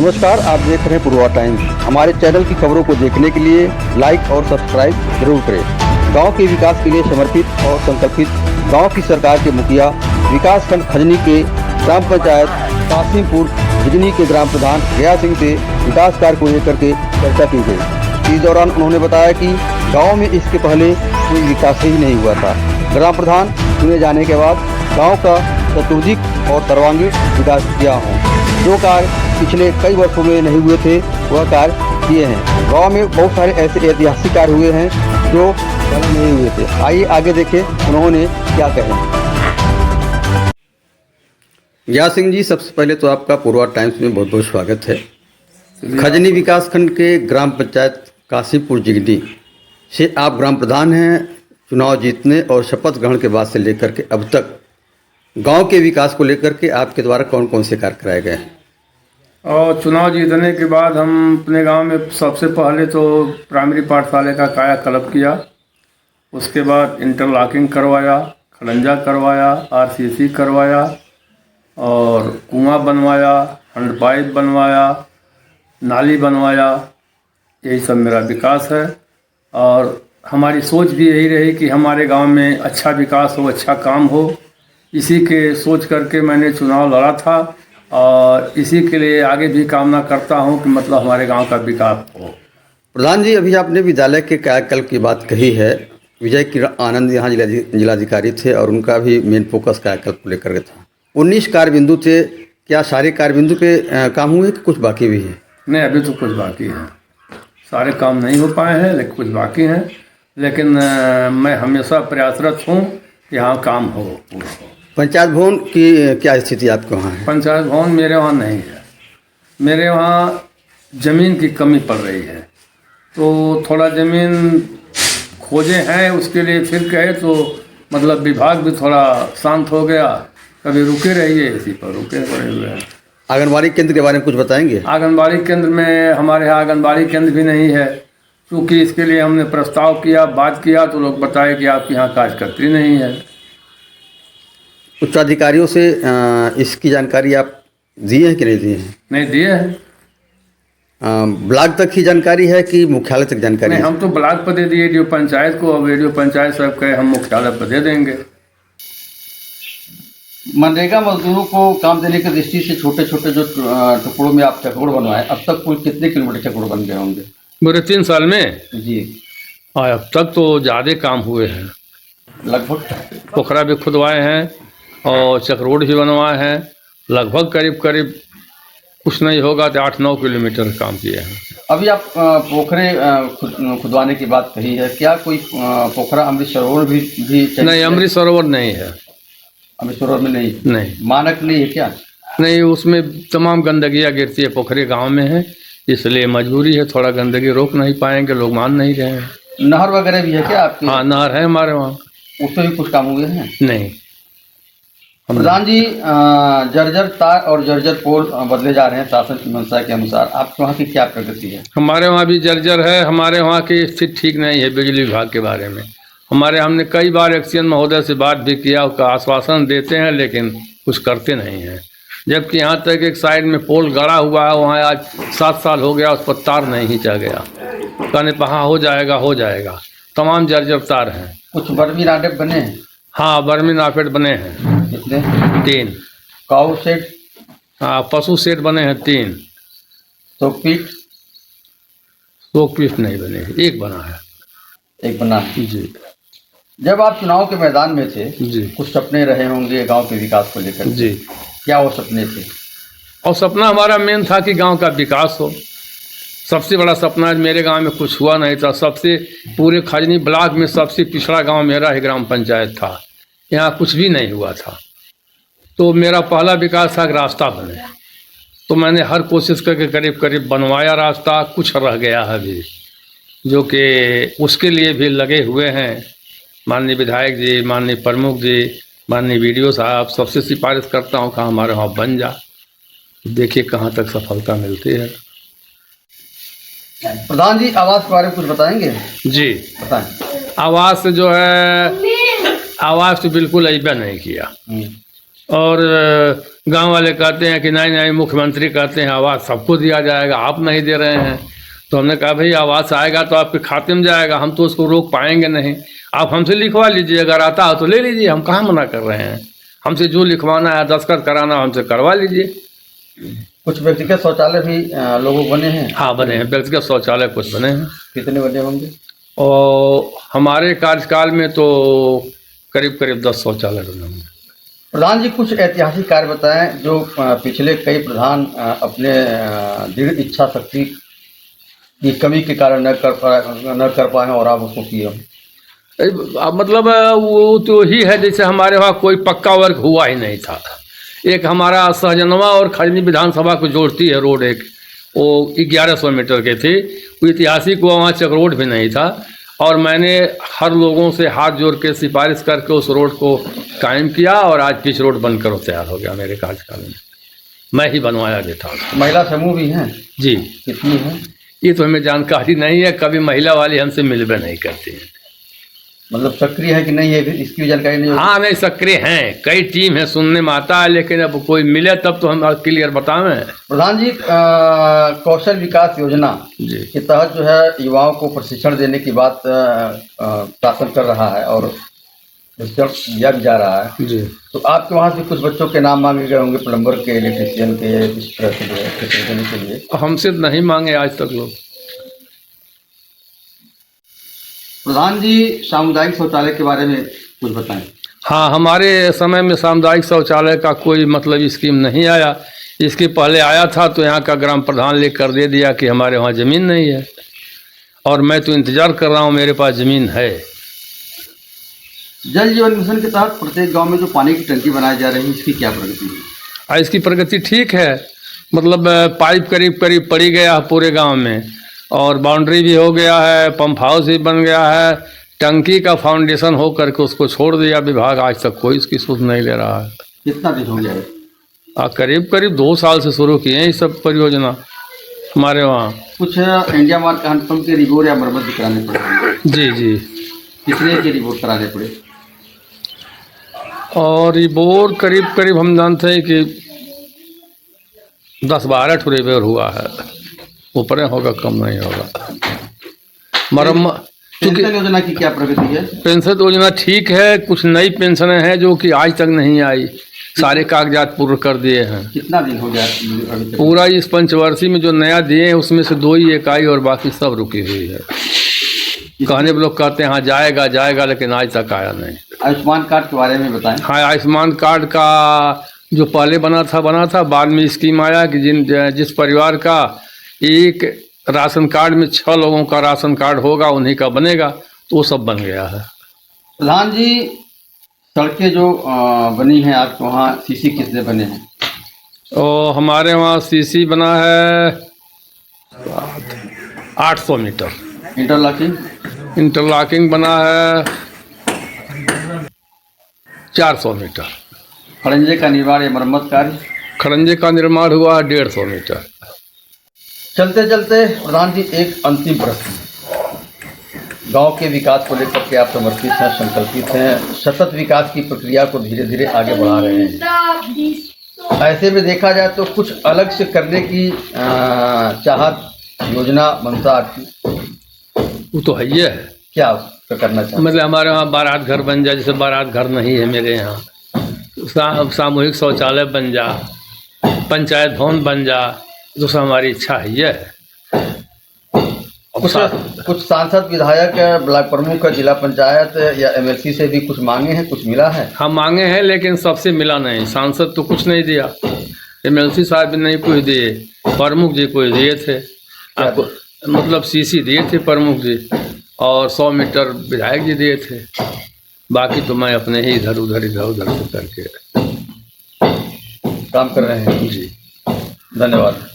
नमस्कार, आप देख रहे हैं पूर्वा टाइम्स। हमारे चैनल की खबरों को देखने के लिए लाइक और सब्सक्राइब जरूर करें। गांव के विकास के लिए समर्पित और संकल्पित गांव की सरकार के मुखिया विकास खंड खजनी के ग्राम पंचायत कासिमपुर झिगनी के ग्राम प्रधान गया सिंह से विकास कार्य को लेकर के चर्चा की गई। इस दौरान उन्होंने बताया कि गाँव में इसके पहले कोई विकास ही नहीं हुआ था। ग्राम प्रधान चुने जाने के बाद गाँव का चतुर्दिक और सर्वांगीण विकास किया हूँ। जो कार्य पिछले कई वर्षों में नहीं हुए थे वह कार्य किए हैं। गांव में बहुत सारे ऐसे ऐतिहासिक कार्य हुए हैं जो पहले नहीं हुए थे। आइए आगे देखें उन्होंने क्या कहे। गया सिंह जी, सबसे पहले तो आपका पूर्वा टाइम्स में बहुत बहुत स्वागत है। खजनी विकास खंड के ग्राम पंचायत कासिमपुर झिगनी से आप ग्राम प्रधान हैं। चुनाव जीतने और शपथ ग्रहण के बाद से लेकर के अब तक गांव के विकास को लेकर के आपके द्वारा कौन कौन से कार्य कराए गए हैं? और चुनाव जीतने के बाद हम अपने गांव में सबसे पहले तो प्राइमरी पाठशाला का कायाकल्प किया। उसके बाद इंटरलॉकिंग करवाया, खड़ंजा करवाया, आरसीसी करवाया और कुआं बनवाया, हैंडपाइप बनवाया, नाली बनवाया। यही सब मेरा विकास है और हमारी सोच भी यही रही कि हमारे गांव में अच्छा विकास हो, अच्छा काम हो। इसी के सोच करके मैंने चुनाव लड़ा था और इसी के लिए आगे भी कामना करता हूं कि मतलब हमारे गांव का विकास हो। प्रधान जी, अभी आपने विद्यालय के कायाकल्प की बात कही है। विजय किरण आनंद यहाँ जिलाधिकारी थे और उनका भी मेन फोकस कायाकल्प को लेकर के था। 19 कार्य बिंदु थे। क्या सारे कार्य बिंदु पे काम हुए कि कुछ बाकी भी है? नहीं, अभी तो कुछ बाकी है। सारे काम नहीं हो पाए हैं लेकिन कुछ बाकी हैं। लेकिन मैं हमेशा प्रयासरत हूँ कि यहाँ काम हो, पूरा हो। पंचायत भवन की क्या स्थिति आपके वहाँ है? पंचायत भवन मेरे वहाँ नहीं है। मेरे वहाँ ज़मीन की कमी पड़ रही है, तो थोड़ा ज़मीन खोजे हैं। उसके लिए फिर कहे तो मतलब विभाग भी थोड़ा शांत हो गया। कभी रुके रहिए, इसी पर रुके पड़े हुए हैं। आंगनबाड़ी केंद्र के बारे में कुछ बताएंगे? आंगनबाड़ी केंद्र में हमारे यहाँ आंगनबाड़ी केंद्र भी नहीं है, क्योंकि इसके लिए हमने प्रस्ताव किया, बात किया तो लोग बताए कि आपके यहाँ कार्यकर्त्री नहीं है। उच्चाधिकारियों से इसकी जानकारी आप दिए हैं कि नहीं दिए हैं? नहीं दिए हैं। ब्लॉक तक ही जानकारी है कि मुख्यालय तक जानकारी नहीं, है? हम तो ब्लॉक पर दे दिए रेडियो पंचायत को। अब रेडियो पंचायत साहब कहे हम मुख्यालय पर दे देंगे। मनरेगा मजदूरों को काम देने की दृष्टि से छोटे छोटे जो टुकड़ों में आप चकरोड़ बनवाए, अब तक कुल कितने किलोमीटर चकरोड़ बन गए होंगे? पूरे 3 साल में जी अब तक तो ज़्यादा काम हुए हैं। लगभग पोखरा भी खुदवाए हैं और चकरोड भी बनवाए हैं। लगभग करीब करीब कुछ नहीं होगा तो 8-9 किलोमीटर काम किए हैं। अभी आप पोखरे खुदवाने की बात कही है। क्या कोई पोखरा अमृत सरोवर भी नहीं, अमृत सरोवर नहीं है। अमृत सरोवर में नहीं मानक नहीं है क्या? नहीं, उसमें तमाम गंदगियाँ गिरती है। पोखरे गांव में है, इसलिए मजबूरी है। थोड़ा गंदगी रोक नहीं पाएंगे, लोग मान नहीं रहे हैं। नहर वगैरह भी है क्या आपके? हाँ, नहर है हमारे वहाँ। उससे भी कुछ काम हुए हैं? नहीं। प्रधान जी, जर्जर तार और जर्जर पोल बदले जा रहे हैं शासन की मंशा के अनुसार। आपके वहाँ की क्या प्रगति है? हमारे वहाँ भी जर्जर है। हमारे वहाँ की स्थिति ठीक नहीं है बिजली विभाग के बारे में। हमने कई बार एक्सीएन महोदय से बात भी किया, उसका आश्वासन देते हैं लेकिन कुछ करते नहीं हैं। जबकि यहाँ तक एक साइड में पोल गड़ा हुआ है, वहाँ आज 7 साल हो गया, उस पर तार नहीं खींचा गया। कहने पर हाँ हो जाएगा। तमाम जर्जर तार हैं। कुछ बर्मी नाटक बने हैं? हाँ, बर्मी नाफेट बने हैं। कितने? 3। काऊ सेट? हाँ, पशु सेट बने हैं 3। तो पीठ? 2 पीठ नहीं बने, 1 बना है। 1 बना है जी। जब आप चुनाव के मैदान में थे जी, कुछ सपने रहे होंगे गांव के विकास को लेकर। जी। क्या वो सपने थे? और सपना हमारा मेन था कि गांव का विकास हो। सबसे बड़ा सपना मेरे गांव में कुछ हुआ नहीं था। सबसे पूरे खजनी ब्लॉक में सबसे पिछड़ा गांव मेरा ही ग्राम पंचायत था। यहाँ कुछ भी नहीं हुआ था। तो मेरा पहला विकास था कि रास्ता बने। तो मैंने हर कोशिश करके करीब करीब बनवाया रास्ता। कुछ रह गया है अभी, जो कि उसके लिए भी लगे हुए हैं। माननीय विधायक जी, माननीय प्रमुख जी, माननीय वीडियो साहब, सबसे सिफारिश करता हूँ कि हमारे वहाँ बन जा। देखिए कहाँ तक सफलता मिलती है। प्रधान जी, आवास के बारे में कुछ बताएंगे? जी, बताएं। आवास जो है, आवास तो बिल्कुल अइबा नहीं किया। और गांव वाले कहते हैं कि नहीं नहीं, मुख्यमंत्री कहते हैं आवास सबको दिया जाएगा, आप नहीं दे रहे हैं। तो हमने कहा भाई आवास आएगा तो आपके खाते में जाएगा, हम तो उसको रोक पाएंगे नहीं, आप हमसे लिखवा लीजिए, अगर आता हो तो ले लीजिए, हम कहाँ मना कर रहे हैं। हमसे जो लिखवाना है, दस्तखत कराना, हमसे करवा लीजिए। कुछ व्यक्तिगत शौचालय भी लोगों को बने हैं? हाँ बने हैं, व्यक्तिगत शौचालय कुछ बने हैं। कितने बने होंगे? और हमारे कार्यकाल में तो करीब करीब 10 शौचालय बने होंगे। प्रधान जी, कुछ ऐतिहासिक कार्य बताएं जो पिछले कई प्रधान अपने दृढ़ इच्छा शक्ति की कमी के कारण न कर पाए और आप उसको किए हों। मतलब वो तो ही है जैसे हमारे वहाँ कोई पक्का वर्क हुआ ही नहीं था। एक हमारा सहजनवा और खजनी विधानसभा को जोड़ती है रोड, एक वो 1100 मीटर के थी, वो ऐतिहासिक हुआ, वहाँ चक रोड भी नहीं था। और मैंने हर लोगों से हाथ जोड़ के सिफारिश करके उस रोड को कायम किया और आज पिच रोड बनकर वो तैयार हो गया मेरे कार्यकाल में। मैं ही बनवाया भी था। महिला समूह भी हैं? जी। कितनी हैं? ये तो हमें जानकारी नहीं है, कभी महिला वाली हमसे मिलवे नहीं करती हैं। मतलब सक्रिय है कि नहीं है इसकी जानकारी नहीं? हाँ नहीं, सक्रिय हैं, कई टीम है, सुनने में आता है, लेकिन अब कोई मिले तब तो हम क्लियर बतावें। प्रधान जी, कौशल विकास योजना के तहत जो है युवाओं को प्रशिक्षण देने की बात शासन कर रहा है और प्रशिक्षण दिया भी जा रहा है जी। तो आपके वहाँ से कुछ बच्चों के नाम मांगे गए होंगे, प्लम्बर के, इलेक्ट्रिशियन के, इस तरह से प्रशिक्षण देने के लिए? हमसे नहीं मांगे आज तक लोग। प्रधान जी, सामुदायिक शौचालय के बारे में कुछ बताएं। हाँ, हमारे समय में सामुदायिक शौचालय का कोई मतलब स्कीम नहीं आया। इसके पहले आया था तो यहाँ का ग्राम प्रधान लिख कर दे दिया कि हमारे वहाँ ज़मीन नहीं है, और मैं तो इंतज़ार कर रहा हूँ, मेरे पास ज़मीन है। जल जीवन मिशन के तहत प्रत्येक गांव में जो पानी की टंकी बनाई जा रही है, इसकी क्या प्रगति है? इसकी प्रगति ठीक है, मतलब पाइप करीब करीब पड़ी गया है पूरे गाँव में, और बाउंड्री भी हो गया है, पंप हाउस भी बन गया है, टंकी का फाउंडेशन हो करके उसको छोड़ दिया विभाग, आज तक कोई इसकी सूद नहीं ले रहा है। कितना दिन हो गया है? करीब करीब 2 साल से शुरू किए हैं ये सब परियोजना हमारे वहाँ। कुछ इंडिया मार्क हैंडपम्प के रिपोर्ट या मरम्मत भी कराने पड़े? जी जी। कितने के रिपोर्ट कराने पड़े? और रिपोर्ट करीब करीब हम जानते हैं कि 10-12 ठो रिपेयर हुआ है, ऊपर होगा, कम नहीं होगा। मरम्मत पेंशन योजना की क्या प्रगति है? पेंशन योजना ठीक है, कुछ नई पेंशनें हैं जो कि आज तक नहीं आई, सारे कागजात पूर्ण कर दिए हैं। कितना दिन हो गया पूरा इस पंचवर्षीय में जो नया दिए हैं उसमें से 2 ही एक आई और बाकी सब रुकी हुई है। कहने पर लोग कहते हैं हाँ जाएगा जाएगा, लेकिन आज तक आया नहीं। आयुष्मान कार्ड के बारे में बताएं। हाँ, आयुष्मान कार्ड का जो पहले बना था, बाद में स्कीम आया कि जिस परिवार का एक राशन कार्ड में 6 लोगों का राशन कार्ड होगा उन्हीं का बनेगा, तो वो सब बन गया है। प्रधान जी, सड़कें जो बनी हैं आपके वहाँ, सीसी कितने बने हैं? और हमारे वहाँ सीसी बना है 800 मीटर। इंटरलॉकिंग बना है 400 मीटर। खड़ंजे का निर्माण या मरम्मत कार्य? खड़ंजे का निर्माण हुआ है 150 मीटर। चलते चलते प्रधान जी, एक अंतिम प्रश्न। गांव के विकास को लेकर के आप समर्पित हैं, संकल्पित हैं, सतत विकास की प्रक्रिया को धीरे धीरे आगे बढ़ा रहे हैं। ऐसे में देखा जाए तो कुछ अलग से करने की चाहत, योजना, मंशा आपकी? वो तो है ही है। क्या करना चाहिए? मतलब हमारे वहाँ बारात घर बन जाए, जैसे बारात घर नहीं है मेरे यहाँ, सामूहिक शौचालय बन जा, पंचायत भवन बन जा, तो सब हमारी इच्छा है ये है। कुछ सांसद, विधायक, ब्लॉक प्रमुख, जिला पंचायत या एमएलसी से भी कुछ मांगे हैं, कुछ मिला है? हाँ मांगे हैं, लेकिन सबसे मिला नहीं। सांसद तो कुछ नहीं दिया, एमएलसी साहब भी नहीं कुछ दिए, प्रमुख जी कुछ दिए थे, आपको मतलब सीसी दिए थे प्रमुख जी, और 100 मीटर विधायक जी दिए थे। बाकी तो मैं अपने ही इधर उधर से करके काम कर रहे हैं। जी, धन्यवाद।